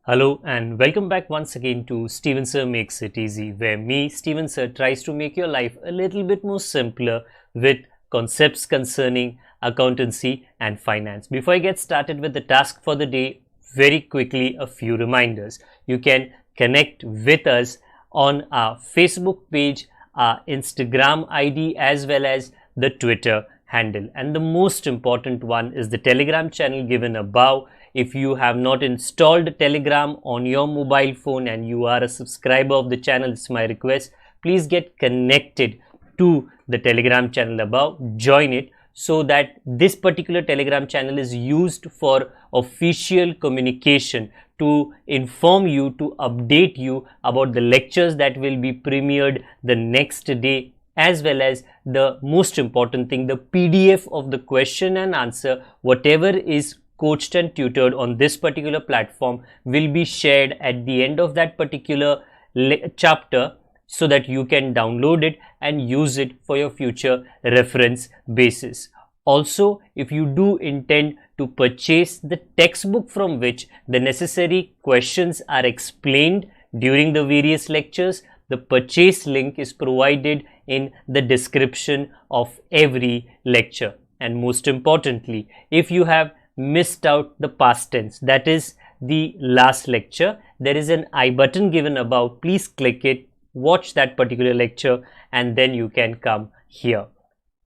Hello and welcome back once again to Steven Sir Makes It Easy, where me, Steven Sir, tries to make your life a little bit more simpler with concepts concerning accountancy and finance. Before I get started with the task for the day, very quickly a few reminders. You can connect with us on our Facebook page, our Instagram ID, as well as the Twitter handle. And the most important one is the Telegram channel given above. If you have not installed Telegram on your mobile phone and you are a subscriber of the channel, it's my request, please get connected to the Telegram channel above, join it, so that this particular Telegram channel is used for official communication, to inform you, to update you about the lectures that will be premiered the next day, as well as the most important thing, the PDF of the question and answer, whatever is coached and tutored on this particular platform, will be shared at the end of that particular chapter, so that you can download it and use it for your future reference basis. Also, if you do intend to purchase the textbook from which the necessary questions are explained during the various lectures, the purchase link is provided in the description of every lecture. And most importantly, if you have missed out the past tense, that is the last lecture, there is an I button given above. Please click it, watch that particular lecture, and then you can come here.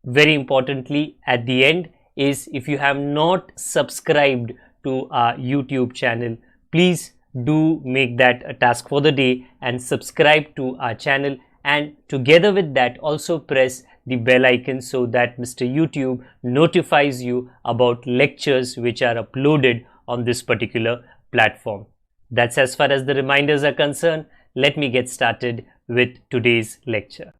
Very importantly, at the end is, if you have not subscribed to our YouTube channel, please do make that a task for the day and subscribe to our channel, and together with that also press the bell icon so that Mr. YouTube notifies you about lectures which are uploaded on this particular platform. That's as far as the reminders are concerned. Let me get started with today's lecture.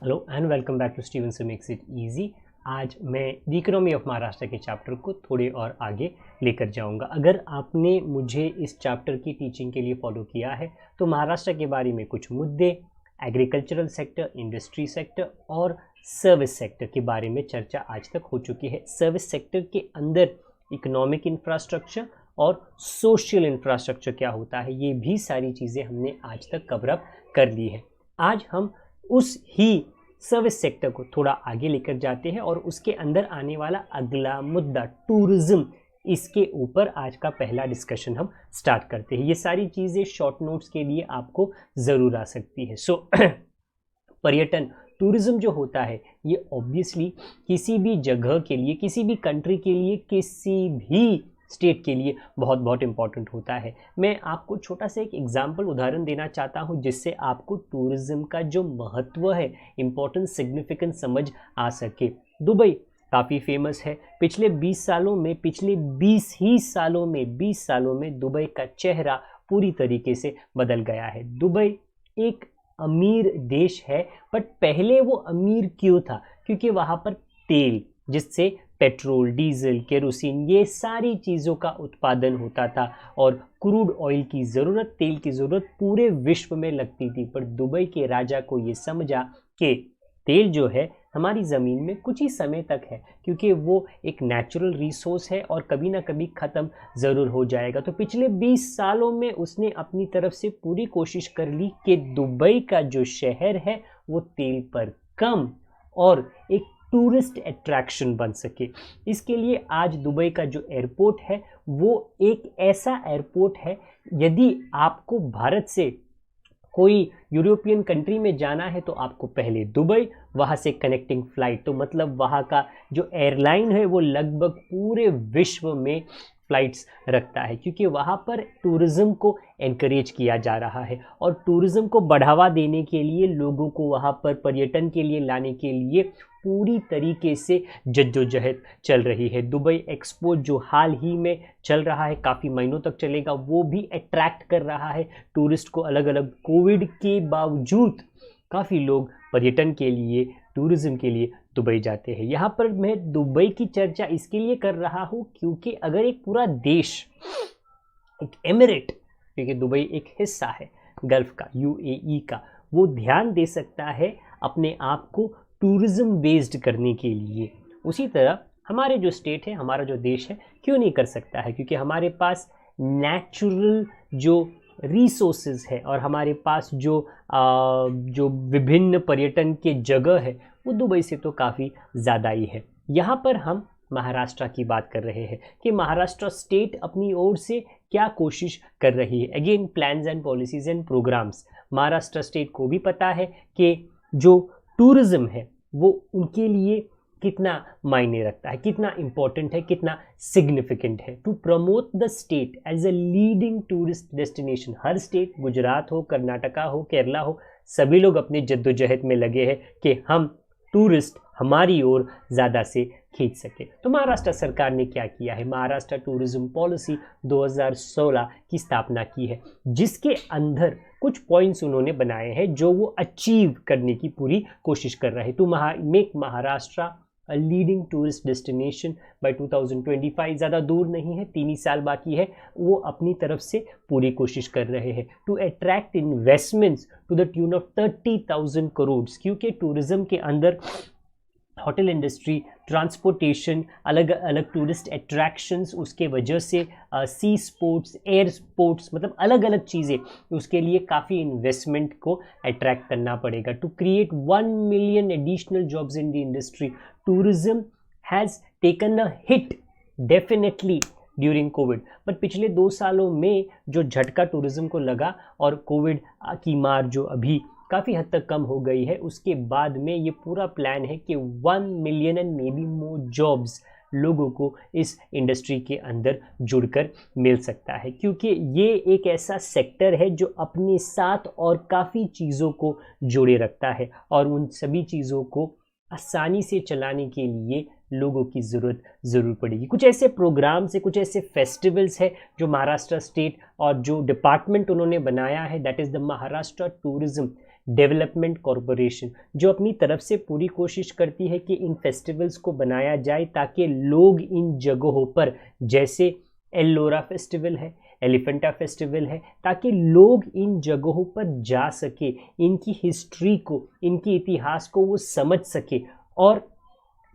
Hello and welcome back to Steven Sir Makes It Easy. आज मैं the economy of Maharashtra के chapter को थोड़े और आगे लेकर जाऊंगा। अगर आपने मुझे इस चैप्टर की टीचिंग के लिए फॉलो किया है तो महाराष्ट्र के बारे में कुछ मुद्दे, एग्रीकल्चरल सेक्टर, इंडस्ट्री सेक्टर और सर्विस सेक्टर के बारे में चर्चा आज तक हो चुकी है। सर्विस सेक्टर के अंदर इकोनॉमिक इंफ्रास्ट्रक्चर और सोशल इंफ्रास्ट्रक्चर क्या होता है, ये भी सारी चीज़ें हमने आज तक कवर अप कर ली है। आज हम उस ही सर्विस सेक्टर को थोड़ा आगे लेकर जाते हैं और उसके अंदर आने वाला अगला मुद्दा टूरिज्म, इसके ऊपर आज का पहला डिस्कशन हम स्टार्ट करते हैं। ये सारी चीज़ें शॉर्ट नोट्स के लिए आपको ज़रूर आ सकती है। पर्यटन, टूरिज्म जो होता है, ये ऑब्वियसली किसी भी जगह के लिए, किसी भी कंट्री के लिए, किसी भी स्टेट के लिए बहुत बहुत इम्पॉर्टेंट होता है। मैं आपको छोटा सा एक एग्जाम्पल, उदाहरण देना चाहता हूँ जिससे आपको टूरिज्म का जो महत्व है, इम्पोर्टेंस, सिग्निफिकेंस समझ आ सके। दुबई काफ़ी फेमस है। पिछले 20 सालों में, पिछले 20 सालों में दुबई का चेहरा पूरी तरीके से बदल गया है। दुबई एक अमीर देश है, बट पहले वो अमीर क्यों था? क्योंकि वहाँ पर तेल, जिससे पेट्रोल, डीजल, केरोसिन, ये सारी चीज़ों का उत्पादन होता था और क्रूड ऑयल की ज़रूरत, तेल की ज़रूरत पूरे विश्व में लगती थी। पर दुबई के राजा को ये समझा कि तेल जो है हमारी ज़मीन में कुछ ही समय तक है, क्योंकि वो एक नेचुरल रिसोर्स है और कभी ना कभी ख़त्म ज़रूर हो जाएगा। तो पिछले 20 सालों में उसने अपनी तरफ से पूरी कोशिश कर ली कि दुबई का जो शहर है वो तेल पर कम और एक टूरिस्ट अट्रैक्शन बन सके। इसके लिए आज दुबई का जो एयरपोर्ट है वो एक ऐसा एयरपोर्ट है, यदि आपको भारत से कोई यूरोपियन कंट्री में जाना है तो आपको पहले दुबई, वहाँ से कनेक्टिंग फ़्लाइट, तो मतलब वहाँ का जो एयरलाइन है वो लगभग पूरे विश्व में फ़्लाइट्स रखता है, क्योंकि वहाँ पर टूरिज़्म को एनकरेज किया जा रहा है और टूरिज़्म को बढ़ावा देने के लिए, लोगों को वहाँ पर पर्यटन के लिए लाने के लिए पूरी तरीके से जद्दोजहद चल रही है। दुबई एक्सपो जो हाल ही में चल रहा है, काफ़ी महीनों तक चलेगा, वो भी अट्रैक्ट कर रहा है टूरिस्ट को अलग अलग। कोविड के बावजूद काफ़ी लोग पर्यटन के लिए, टूरिज़्म के लिए दुबई जाते हैं। यहाँ पर मैं दुबई की चर्चा इसके लिए कर रहा हूँ क्योंकि अगर एक पूरा देश, एक एमिरेट, क्योंकि दुबई एक हिस्सा है गल्फ़ का, यूएई का, वो ध्यान दे सकता है अपने आप को टूरिज़्म बेस्ड करने के लिए, उसी तरह हमारे जो स्टेट है, हमारा जो देश है, क्यों नहीं कर सकता है? क्योंकि हमारे पास नेचुरल जो रिसोर्सेज है और हमारे पास जो विभिन्न पर्यटन के जगह है वो दुबई से तो काफ़ी ज़्यादा ही है। यहाँ पर हम महाराष्ट्र की बात कर रहे हैं कि महाराष्ट्र स्टेट अपनी ओर से क्या कोशिश कर रही है। Again plans and policies and programs, Maharashtra state को भी पता है कि जो टूरिज़्म है वो उनके लिए कितना मायने रखता है, कितना इम्पोर्टेंट है, कितना सिग्निफिकेंट है। To promote the state as a leading tourist destination, हर स्टेट, गुजरात हो, कर्नाटका हो, केरला हो, सभी लोग अपनी जद्दोजहद में लगे हैं कि हम टूरिस्ट हमारी ओर ज़्यादा से खींच सके। तो महाराष्ट्र सरकार ने क्या किया है, महाराष्ट्र टूरिज्म पॉलिसी 2016 की स्थापना की है, जिसके अंदर कुछ पॉइंट्स उन्होंने बनाए हैं जो वो अचीव करने की पूरी कोशिश कर रहे हैं। To make Maharashtra a leading tourist destination by 2025, ज़्यादा दूर नहीं है, 3 ही साल बाकी है, वो अपनी तरफ से पूरी कोशिश कर रहे हैं। To attract investments to the tune of 30,000 crore, क्योंकि टूरिज़्म के अंदर होटल इंडस्ट्री, ट्रांसपोर्टेशन, अलग अलग टूरिस्ट अट्रैक्शंस, उसके वजह से सी स्पोर्ट्स, एयर स्पोर्ट्स, मतलब अलग अलग चीज़ें, उसके लिए काफ़ी इन्वेस्टमेंट को अट्रैक्ट करना पड़ेगा। To create 1 million additional jobs in the industry, tourism has taken a hit definitely during Covid, but पिछले 2 सालों में जो झटका टूरिज्म को लगा और कोविड की मार जो अभी काफ़ी हद तक कम हो गई है, उसके बाद में ये पूरा प्लान है कि 1 million and may be more jobs लोगों को इस इंडस्ट्री के अंदर जुड़कर मिल सकता है, क्योंकि ये एक ऐसा सेक्टर है जो अपने साथ और काफ़ी चीज़ों को जोड़े रखता है और उन सभी चीज़ों को आसानी से चलाने के लिए लोगों की ज़रूर पड़ेगी। कुछ ऐसे प्रोग्राम्स है, कुछ ऐसे फेस्टिवल्स है जो महाराष्ट्र स्टेट और जो डिपार्टमेंट उन्होंने बनाया है, that is the Maharashtra tourism development corporation, जो अपनी तरफ से पूरी कोशिश करती है कि इन फेस्टिवल्स को बनाया जाए ताकि लोग इन जगहों पर, जैसे एल्लोरा फेस्टिवल है, एलिफेंटा फेस्टिवल है, ताकि लोग इन जगहों पर जा सके, इनकी हिस्ट्री को, इनके इतिहास को वो समझ सके और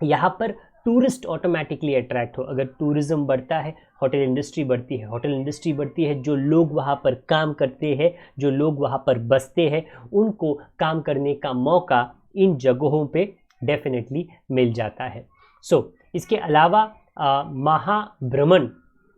यहाँ पर टूरिस्ट ऑटोमेटिकली अट्रैक्ट हो। अगर टूरिज़्म बढ़ता है, होटल इंडस्ट्री बढ़ती है, होटल इंडस्ट्री बढ़ती है, जो लोग वहाँ पर काम करते हैं, जो लोग वहाँ पर बसते हैं, उनको काम करने का मौका इन जगहों पे डेफिनेटली मिल जाता है। इसके अलावा महाभ्रमण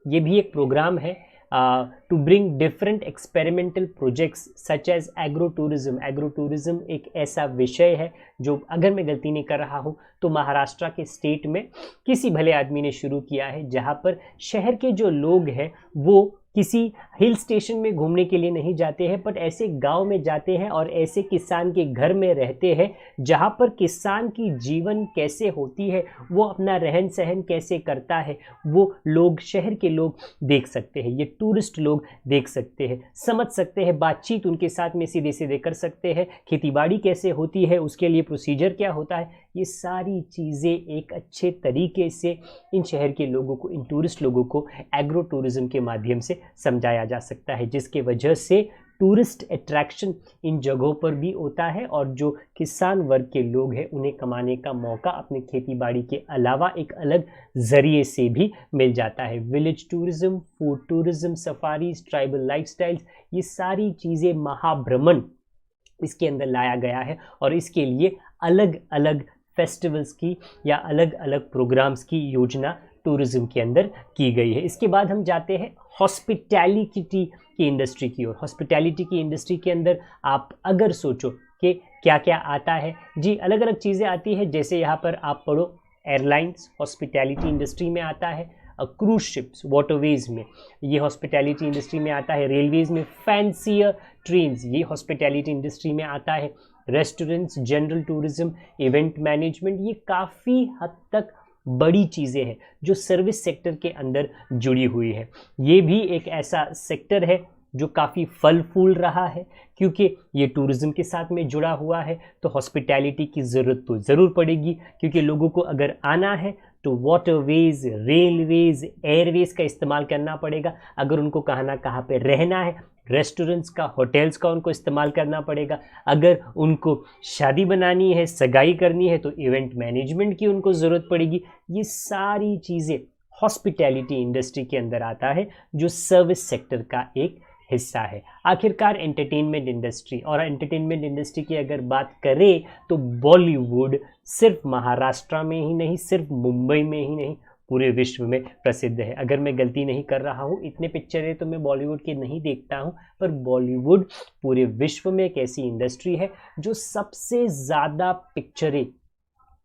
ये भी एक प्रोग्राम है to bring different experimental projects such as agro tourism. Agro tourism एक ऐसा विषय है जो, अगर मैं गलती नहीं कर रहा हूँ, तो महाराष्ट्र के स्टेट में किसी भले आदमी ने शुरू किया है, जहाँ पर शहर के जो लोग हैं वो किसी हिल स्टेशन में घूमने के लिए नहीं जाते हैं, बट ऐसे गांव में जाते हैं और ऐसे किसान के घर में रहते हैं जहां पर किसान की जीवन कैसे होती है, वो अपना रहन सहन कैसे करता है, वो लोग, शहर के लोग देख सकते हैं, ये टूरिस्ट लोग देख सकते हैं, समझ सकते हैं, बातचीत उनके साथ में सीधे सीधे कर सकते हैं, खेतीबाड़ी कैसे होती है, उसके लिए प्रोसीजर क्या होता है, ये सारी चीज़ें एक अच्छे तरीके से इन शहर के लोगों को, इन टूरिस्ट लोगों को एग्रो टूरिज़्म के माध्यम से समझाया जा सकता है, जिसके वजह से टूरिस्ट अट्रैक्शन इन जगहों पर भी होता है और जो किसान वर्ग के लोग हैं उन्हें कमाने का मौका अपने खेती बाड़ी के अलावा एक अलग ज़रिए से भी मिल जाता है। Village tourism, food tourism, safaris, tribal lifestyles, ये सारी चीज़ें महाभ्रमण इसके अंदर लाया गया है और इसके लिए अलग अलग फेस्टिवल्स की या अलग अलग प्रोग्राम्स की योजना टूरिज़्म के अंदर की गई है। इसके बाद हम जाते हैं हॉस्पिटैलिटी की इंडस्ट्री की ओर। हॉस्पिटैलिटी की इंडस्ट्री के अंदर आप अगर सोचो कि क्या क्या आता है, जी अलग अलग चीज़ें आती है, जैसे यहाँ पर आप पढ़ो एयरलाइंस हॉस्पिटैलिटी इंडस्ट्री में आता है, क्रूज शिप्स वाटरवेज में ये हॉस्पिटैलिटी इंडस्ट्री में आता है, रेलवेज में फैंसियर ट्रेन्स ये हॉस्पिटैलिटी इंडस्ट्री में आता है, restaurants, general tourism, event management, ये काफ़ी हद तक बड़ी चीज़ें हैं जो सर्विस सेक्टर के अंदर जुड़ी हुई है। ये भी एक ऐसा सेक्टर है जो काफ़ी फल फूल रहा है, क्योंकि ये टूरिज़्म के साथ में जुड़ा हुआ है, तो हॉस्पिटैलिटी की ज़रूरत तो ज़रूर पड़ेगी, क्योंकि लोगों को अगर आना है तो वाटरवेज, रेलवेज, एयरवेज का इस्तेमाल करना पड़ेगा। अगर उनको कहाँ ना कहाँ पे रहना है, रेस्टोरेंट्स का, होटल्स का उनको इस्तेमाल करना पड़ेगा। अगर उनको शादी बनानी है, सगाई करनी है, तो इवेंट मैनेजमेंट की उनको ज़रूरत पड़ेगी। ये सारी चीज़ें हॉस्पिटैलिटी इंडस्ट्री के अंदर आता है, जो सर्विस सेक्टर का एक हिस्सा है। आखिरकार एंटरटेनमेंट इंडस्ट्री, और एंटरटेनमेंट इंडस्ट्री की अगर बात करें तो बॉलीवुड सिर्फ महाराष्ट्र में ही नहीं, सिर्फ मुंबई में ही नहीं, पूरे विश्व में प्रसिद्ध है। अगर मैं गलती नहीं कर रहा हूँ, इतने पिक्चरें तो मैं बॉलीवुड के नहीं देखता हूँ, पर बॉलीवुड पूरे विश्व में एक ऐसी इंडस्ट्री है जो सबसे ज़्यादा पिक्चरें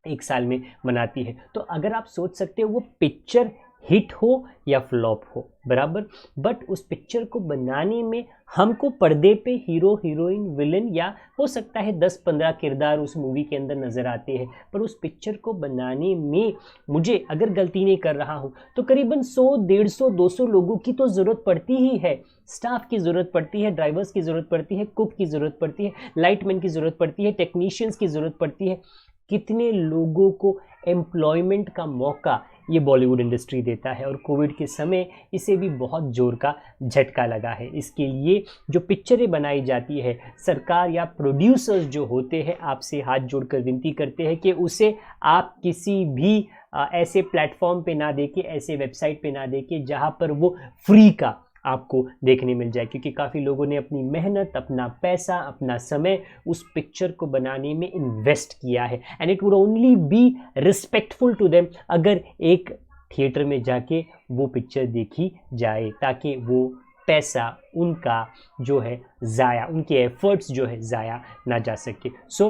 एक साल में बनाती है। तो अगर आप सोच सकते हो वो पिक्चर हिट हो या फ्लॉप हो बराबर, बट उस पिक्चर को बनाने में हमको पर्दे पे हीरो हीरोइन विलन या हो सकता है 10-15 किरदार उस मूवी के अंदर नज़र आते हैं, पर उस पिक्चर को बनाने में मुझे, अगर गलती नहीं कर रहा हूँ, तो करीबन 100, 150, 200 लोगों की तो ज़रूरत पड़ती ही है। स्टाफ की ज़रूरत पड़ती है, ड्राइवर्स की ज़रूरत पड़ती है, कुक की ज़रूरत पड़ती है, लाइटमैन की ज़रूरत पड़ती है, टेक्नीशियंस की ज़रूरत पड़ती है। कितने लोगों को एम्प्लॉयमेंट का मौका ये बॉलीवुड इंडस्ट्री देता है, और कोविड के समय इसे भी बहुत जोर का झटका लगा है। इसके लिए जो पिक्चरें बनाई जाती है, सरकार या प्रोड्यूसर्स जो होते हैं आपसे हाथ जोड़कर विनती करते हैं कि उसे आप किसी भी ऐसे प्लेटफॉर्म पे ना देके, ऐसे वेबसाइट पे ना देके जहाँ पर वो फ्री का आपको देखने मिल जाए, क्योंकि काफ़ी लोगों ने अपनी मेहनत, अपना पैसा, अपना समय उस पिक्चर को बनाने में इन्वेस्ट किया है, and it would only be respectful to them अगर एक थिएटर में जाके वो पिक्चर देखी जाए, ताकि वो पैसा उनका जो है ज़ाया, उनके एफर्ट्स जो है ज़ाया ना जा सके। सो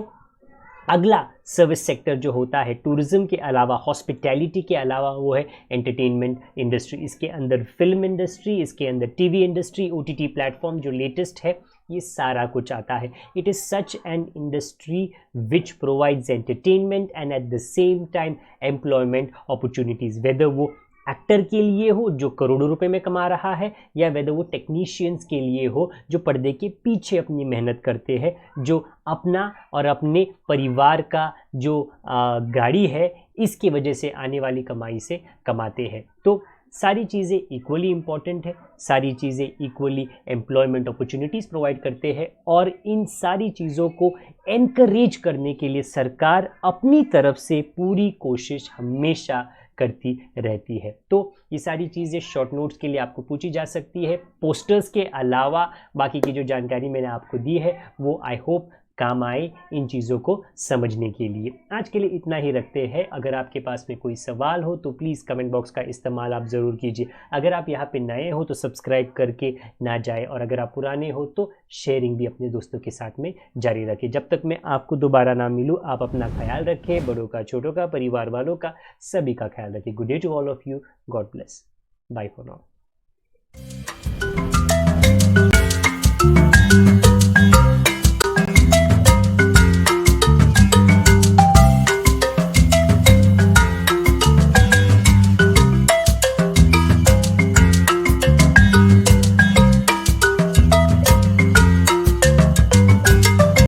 अगला सर्विस सेक्टर जो होता है टूरिज्म के अलावा, हॉस्पिटैलिटी के अलावा, वो है एंटरटेनमेंट इंडस्ट्री। इसके अंदर फिल्म इंडस्ट्री, इसके अंदर टीवी इंडस्ट्री, ओटीटी प्लेटफॉर्म जो लेटेस्ट है, ये सारा कुछ आता है। It is such an industry which provides entertainment and at the same time employment opportunities, whether वो एक्टर के लिए हो जो करोड़ों रुपए में कमा रहा है, या वेदर वो टेक्नीशियंस के लिए हो जो पर्दे के पीछे अपनी मेहनत करते हैं, जो अपना और अपने परिवार का जो गाड़ी है इसकी वजह से आने वाली कमाई से कमाते हैं। तो सारी चीज़ें इक्वली इम्पॉर्टेंट है, सारी चीज़ें इक्वली एम्प्लॉयमेंट अपॉर्चुनिटीज़ प्रोवाइड करते हैं, और इन सारी चीज़ों को एनकरेज करने के लिए सरकार अपनी तरफ से पूरी कोशिश हमेशा करती रहती है। तो ये सारी चीज़ें शॉर्ट नोट्स के लिए आपको पूछी जा सकती है। पोस्टर्स के अलावा बाकी की जो जानकारी मैंने आपको दी है वो आई होप काम आए इन चीज़ों को समझने के लिए। आज के लिए इतना ही रखते हैं। अगर आपके पास में कोई सवाल हो तो प्लीज़ कमेंट बॉक्स का इस्तेमाल आप ज़रूर कीजिए। अगर आप यहाँ पे नए हो तो सब्सक्राइब करके ना जाए, और अगर आप पुराने हो तो शेयरिंग भी अपने दोस्तों के साथ में जारी रखें। जब तक मैं आपको दोबारा ना मिलूँ, आप अपना ख्याल रखें, बड़ों का, छोटों का, परिवार वालों का, सभी का ख्याल रखें। Good day to all of you, God bless, bye for now.